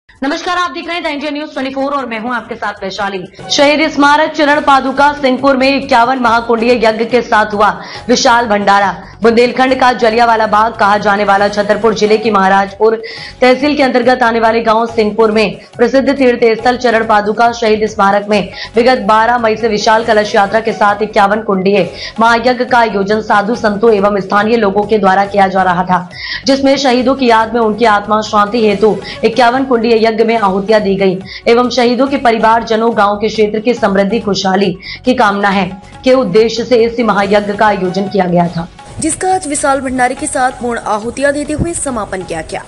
नमस्कार, आप देख रहे हैं द इंडिया न्यूज 24 और मैं हूं आपके साथ वैशाली। शहीद स्मारक चरण पादुका सिंहपुर में 51 महाकुंडीय यज्ञ के साथ हुआ विशाल भंडारा। बुंदेलखंड का जलियांवाला बाग कहा जाने वाला छतरपुर जिले की महाराजपुर तहसील के अंतर्गत आने वाले गांव सिंहपुर में प्रसिद्ध तीर्थ स्थल चरण पादुका शहीद स्मारक में विगत 12 मई से विशाल कलश यात्रा के साथ 51 कुंडीय महायज्ञ का आयोजन साधु संतों एवं स्थानीय लोगों के द्वारा किया जा रहा था, जिसमें शहीदों की याद में उनकी आत्मा शांति हेतु 51 कुंडीय यज्ञ में आहुतियां दी गई एवं शहीदों के परिवारजनों गांव के क्षेत्र की समृद्धि खुशहाली की कामना है के उद्देश्य से इस महायज्ञ का आयोजन किया गया था, जिसका आज विशाल भंडारे के साथ पूर्ण आहुतियां देते हुए समापन किया गया।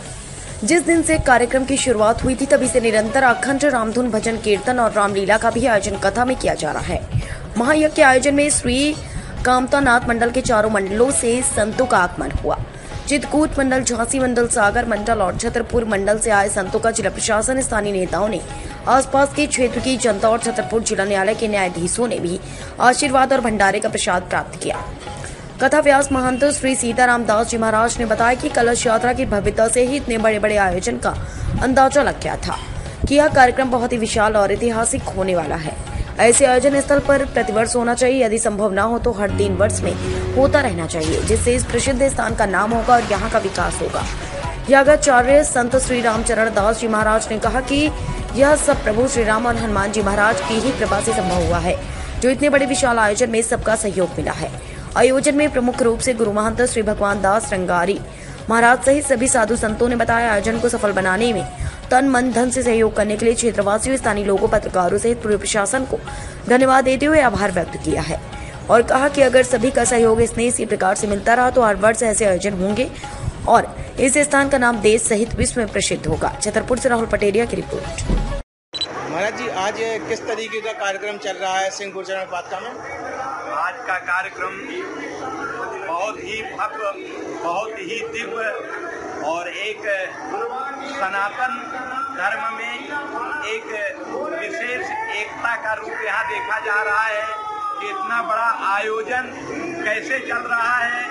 जिस दिन से कार्यक्रम की शुरुआत हुई थी तभी से निरंतर अखंड रामधुन भजन कीर्तन और रामलीला का भी आयोजन कथा में किया जा रहा है। महायज्ञ के आयोजन में श्री कामतानाथ मंडल के चारों मंडलों से संतों का आगमन हुआ। चित्रकूट मंडल, झांसी मंडल, सागर मंडल और छतरपुर मंडल से आए संतों का जिला प्रशासन, स्थानीय नेताओं ने, आसपास के क्षेत्र की जनता और छतरपुर जिला न्यायालय के न्यायाधीशों ने भी आशीर्वाद और भंडारे का प्रसाद प्राप्त किया। कथा व्यास महंत श्री सीताराम दास जी महाराज ने बताया कि कलश यात्रा की भव्यता से ही इतने बड़े बड़े आयोजन का अंदाजा लग गया था कि यह कार्यक्रम बहुत ही विशाल और ऐतिहासिक होने वाला है। ऐसे आयोजन स्थल पर प्रतिवर्ष होना चाहिए, यदि संभव न हो तो हर 3 वर्ष में होता रहना चाहिए, जिससे इस प्रसिद्ध स्थान का नाम होगा और यहाँ का विकास होगा। यागाचार्य संत श्री रामचरण दास जी महाराज ने कहा कि यह सब प्रभु श्री राम और हनुमान जी महाराज की ही कृपा से संभव हुआ है, जो इतने बड़े विशाल आयोजन में सबका सहयोग मिला है। आयोजन में प्रमुख रूप से गुरु महंत श्री भगवान दास रंगारी महाराज सहित सभी साधु संतों ने बताया आयोजन को सफल बनाने में तन मन धन से सहयोग करने के लिए क्षेत्रवासियों, स्थानीय लोगों, पत्रकारों सहित पूरे प्रशासन को धन्यवाद देते हुए आभार व्यक्त किया है और कहा कि अगर सभी का सहयोग स्नेह इसी प्रकार से मिलता रहा तो हर वर्ष ऐसे आयोजन होंगे और इस स्थान का नाम देश सहित विश्व में प्रसिद्ध होगा। छतरपुर से राहुल पटेरिया की रिपोर्ट। महाराज जी, आज किस तरीके का कार्यक्रम चल रहा है सिंहपुर चरण पादुका में? आज का कार्यक्रम बहुत ही भव्य, बहुत ही दिव्य और एक सनातन धर्म में एक विशेष एकता का रूप यहाँ देखा जा रहा है कि इतना बड़ा आयोजन कैसे चल रहा है,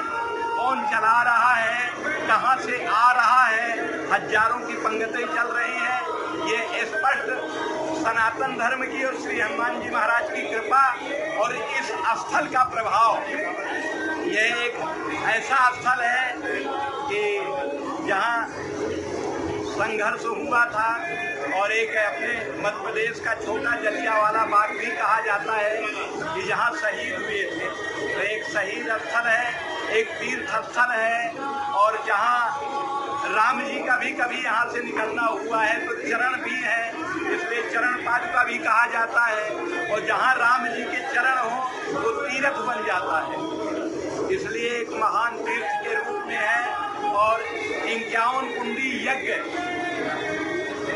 कौन चला रहा है, कहाँ से आ रहा है, हजारों की पंक्तियाँ चल रही हैं। ये स्पष्ट सनातन धर्म की और श्री हनुमान जी महाराज की कृपा और इस स्थल का प्रभाव, यह एक ऐसा स्थल है कि जहाँ संघर्ष हुआ था और एक अपने मध्य प्रदेश का छोटा जलियांवाला बाग भी कहा जाता है कि जहाँ शहीद हुए थे। तो एक शहीद स्थल है, एक तीर्थ स्थल है और जहाँ राम जी का भी कभी यहाँ से निकलना हुआ है तो चरण भी है, इसलिए चरण पादुका भी कहा जाता है और जहाँ राम जी के चरण हो वो तीर्थ बन जाता है, इसलिए एक महान तीर्थ के रूप में है। और 51 कुंडी यज्ञ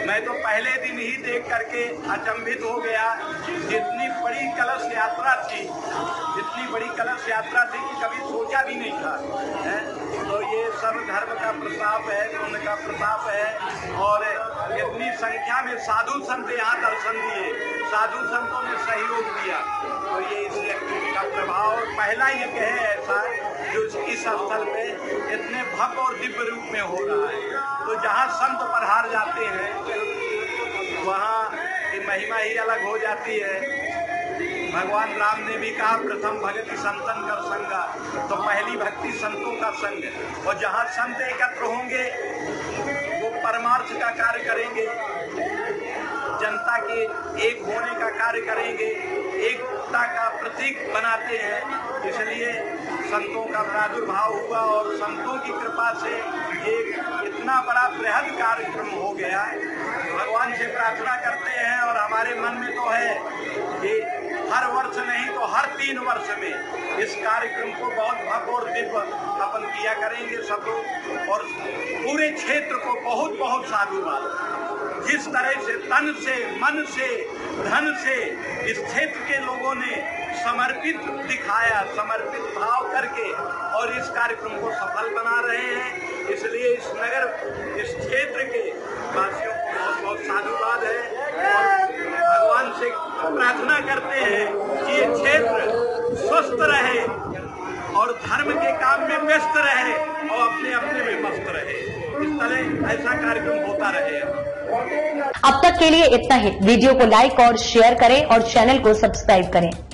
मैं तो पहले दिन ही देख करके अचंभित हो गया। जितनी बड़ी कलश यात्रा थी, जितनी बड़ी कलश यात्रा थी कि कभी सोचा भी नहीं था है? तो ये सब धर्म का प्रताप है, पुण्य का प्रताप है। और इतनी संख्या में साधु संत यहाँ दर्शन दिए, साधु संतों ने सहयोग दिया, तो ये इस का प्रभाव पहला यज्ञ है ऐसा जो इस स्थल पे इतने भव्य और दिव्य रूप में हो रहा है। तो जहाँ संत पधार जाते हैं वहाँ की महिमा ही अलग हो जाती है। भगवान राम ने भी कहा प्रथम भक्ति संतन कर संगा, तो पहली भक्ति संतों का संग। और जहाँ संत एकत्र होंगे वो परमार्थ का कार्य करेंगे, जनता के एक होने का कार्य करेंगे, एकता का प्रतीक बनाते हैं। इसलिए संतों का प्रादुर्भाव हुआ और संतों की कृपा से एक इतना बड़ा बृहद कार्यक्रम हो गया। भगवान से प्रार्थना करते हैं और हमारे मन में तो है कि हर वर्ष नहीं तो हर 3 वर्ष में इस कार्यक्रम को बहुत भव्य और दिव्य अपन किया करेंगे सब लोग। और पूरे क्षेत्र को बहुत बहुत साधुवाद। जिस तरह से तन से, मन से, धन से इस क्षेत्र के लोगों ने समर्पित दिखाया, समर्पित भाव करके और इस कार्यक्रम को सफल बना रहे हैं, इसलिए इस नगर, इस क्षेत्र के वासियों को बहुत बहुत साधुवाद है। और भगवान से प्रार्थना करते हैं कि ये क्षेत्र स्वस्थ रहे और धर्म के काम में व्यस्त रहे और अपने अपने में मस्त रहे। इस तरह ऐसा कार्यक्रम होता रहे। अब तक के लिए इतना ही। वीडियो को लाइक और शेयर करें और चैनल को सब्सक्राइब करें।